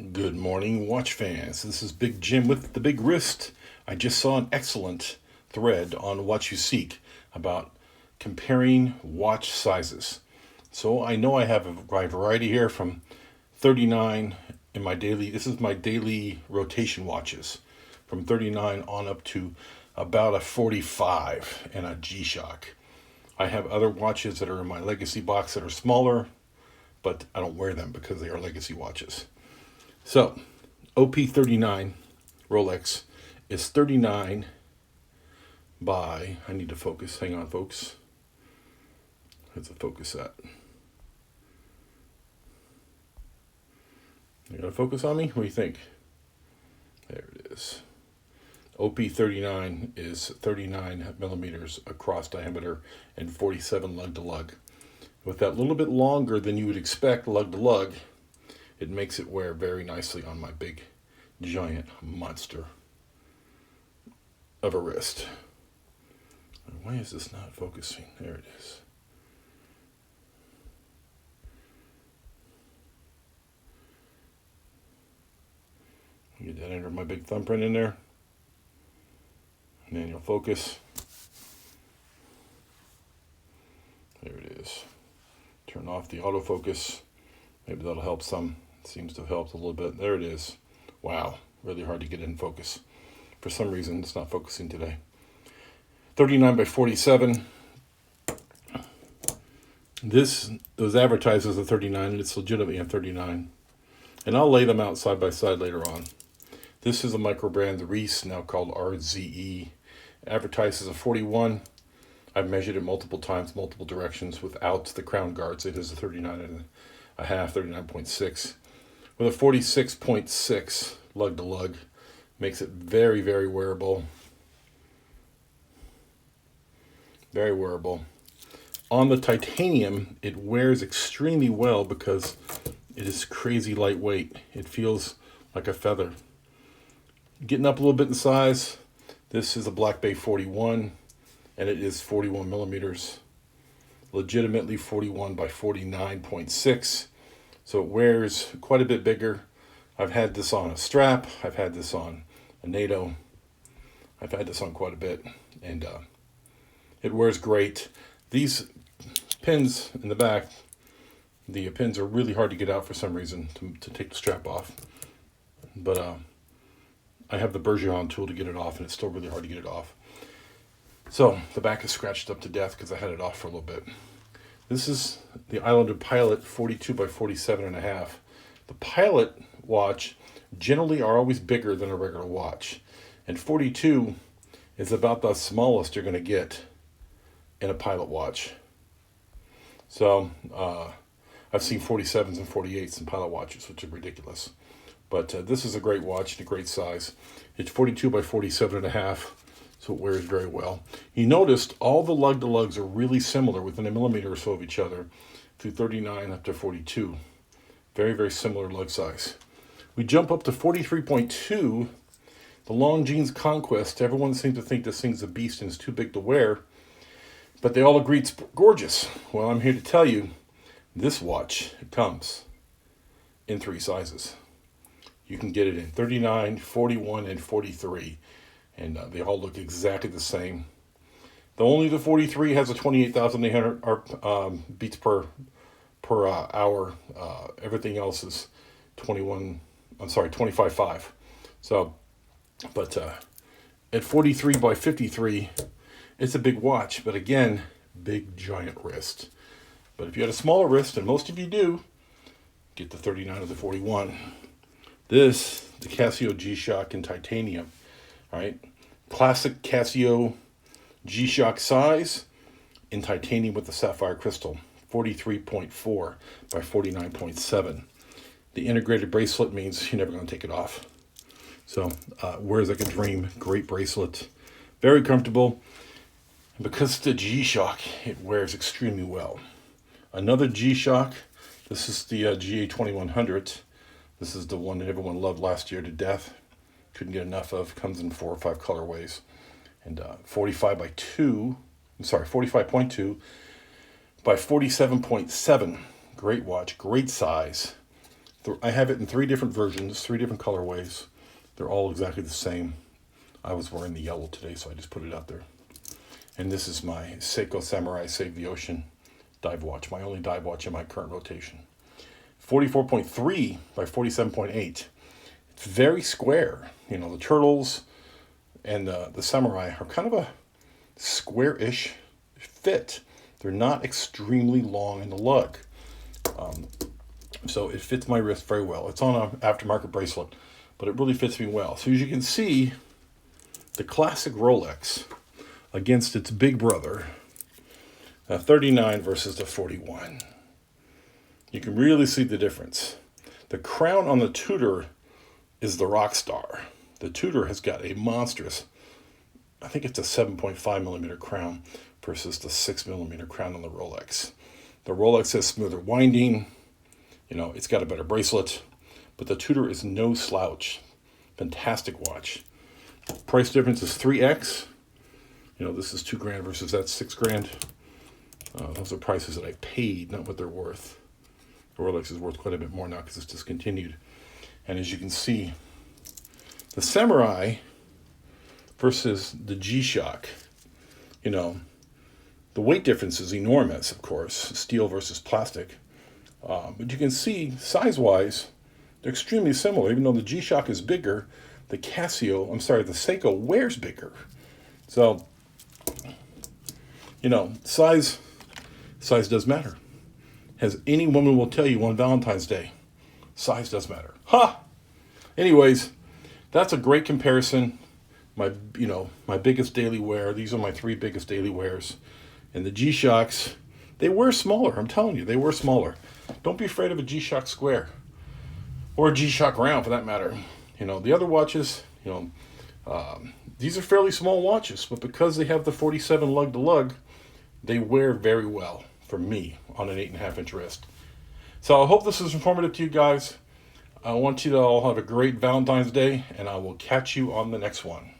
Good morning, watch fans. This is Big Jim with the Big Wrist. I just saw an excellent thread on What You Seek about comparing watch sizes. So I know I have a wide variety here from 39 in my daily, this is my daily rotation watches, from 39 on up to about a 45 and a G-Shock. I have other watches that are in my legacy box that are smaller, but I don't wear them because they are legacy watches. So, OP39 Rolex is 39 by, I need to focus, hang on folks. Where's the focus at? You gonna focus on me? What do you think? There it is. OP39 is 39 millimeters across diameter and 47 lug to lug. With that little bit longer than you would expect lug to lug, it makes it wear very nicely on my big, giant monster of a wrist. Why is this not focusing? There it is. Get that under my big thumbprint in there. And then you'll focus. There it is. Turn off the autofocus. Maybe that'll help some. It seems to have helped a little bit. There it is. Wow, really hard to get in focus. For some reason, it's not focusing today. 39 by 47. This was advertised as a 39, and it's legitimately a 39. And I'll lay them out side by side later on. This is a micro brand, the Reese, now called RZE. Advertised as a 41. I've measured it multiple times, multiple directions without the crown guards. It is a 39 and a half, 39.6. With a 46.6 lug to lug. Makes it very, very wearable. Very wearable. On the titanium, it wears extremely well because it is crazy lightweight. It feels like a feather. Getting up a little bit in size, this is a Black Bay 41, and it is 41 millimeters. Legitimately 41 by 49.6. So it wears quite a bit bigger. I've had this on a strap. I've had this on a NATO. I've had this on quite a bit, and it wears great. These pins in the back, the pins are really hard to get out for some reason to take the strap off. But I have the Bergeron tool to get it off, and it's still really hard to get it off. So the back is scratched up to death because I had it off for a little bit. This is the Islander Pilot 42 by 47 and a half. The Pilot watch generally are always bigger than a regular watch. And 42 is about the smallest you're going to get in a Pilot watch. So I've seen 47s and 48s in Pilot watches, which are ridiculous. But this is a great watch and a great size. It's 42 by 47 and a half. So it wears very well. You noticed all the lug to lugs are really similar, within a millimeter or so of each other, through 39 up to 42. Very, very similar lug size. We jump up to 43.2, the Longines Conquest. Everyone seems to think this thing's a beast and is too big to wear, but they all agree it's gorgeous. Well, I'm here to tell you, this watch comes in 3 sizes. You can get it in 39, 41, and 43. And they all look exactly the same. The 43 has a 28,800 beats per hour. Everything else is 25.5. So, but at 43 by 53, it's a big watch. But again, big giant wrist. But if you had a smaller wrist, and most of you do, get the 39 or the 41. This, the Casio G-Shock in titanium. All right, classic Casio G-Shock size in titanium with the sapphire crystal, 43.4 by 49.7. The integrated bracelet means you're never going to take it off. So wears like a dream. Great bracelet, very comfortable. And because it's the G-Shock, it wears extremely well. Another G-Shock. This is the GA2100. This is the one that everyone loved last year to death. Couldn't get enough of. Comes in 4 or 5 colorways. And 45.2 by 47.7. Great watch, great size. I have it in 3 different versions, 3 different colorways. They're all exactly the same. I was wearing the yellow today, so I just put it out there. And this is my Seiko Samurai Save the Ocean dive watch, my only dive watch in my current rotation. 44.3 by 47.8. It's very square. You know, the turtles and the Samurai are kind of a square-ish fit. They're not extremely long in the lug. So it fits my wrist very well. It's on an aftermarket bracelet, but it really fits me well. So as you can see, the classic Rolex against its big brother, 39 versus the 41. You can really see the difference. The crown on the Tudor is the rock star. The Tudor has got a monstrous, I think it's a 7.5 millimeter crown versus the 6 millimeter crown on the Rolex. The Rolex has smoother winding. You know, it's got a better bracelet, but the Tudor is no slouch. Fantastic watch. Price difference is 3x. You know, this is $2,000 versus that's $6,000. Those are prices that I paid, not what they're worth. The Rolex is worth quite a bit more now because it's discontinued. And as you can see, the Samurai versus the G-Shock, you know, the weight difference is enormous, of course, steel versus plastic. But you can see, size-wise, they're extremely similar. Even though the G-Shock is bigger, the Seiko wears bigger. So, you know, size does matter. As any woman will tell you on Valentine's Day, size does matter. Ha! Anyways, that's a great comparison. My biggest daily wear. These are my 3 biggest daily wears. And the G-Shocks, they wear smaller. I'm telling you, they wear smaller. Don't be afraid of a G-Shock square. Or a G-Shock round, for that matter. You know, the other watches, you know, these are fairly small watches. But because they have the 47 lug-to-lug, they wear very well for me on an 8.5-inch wrist. So I hope this is informative to you guys. I want you to all have a great Valentine's Day, and I will catch you on the next one.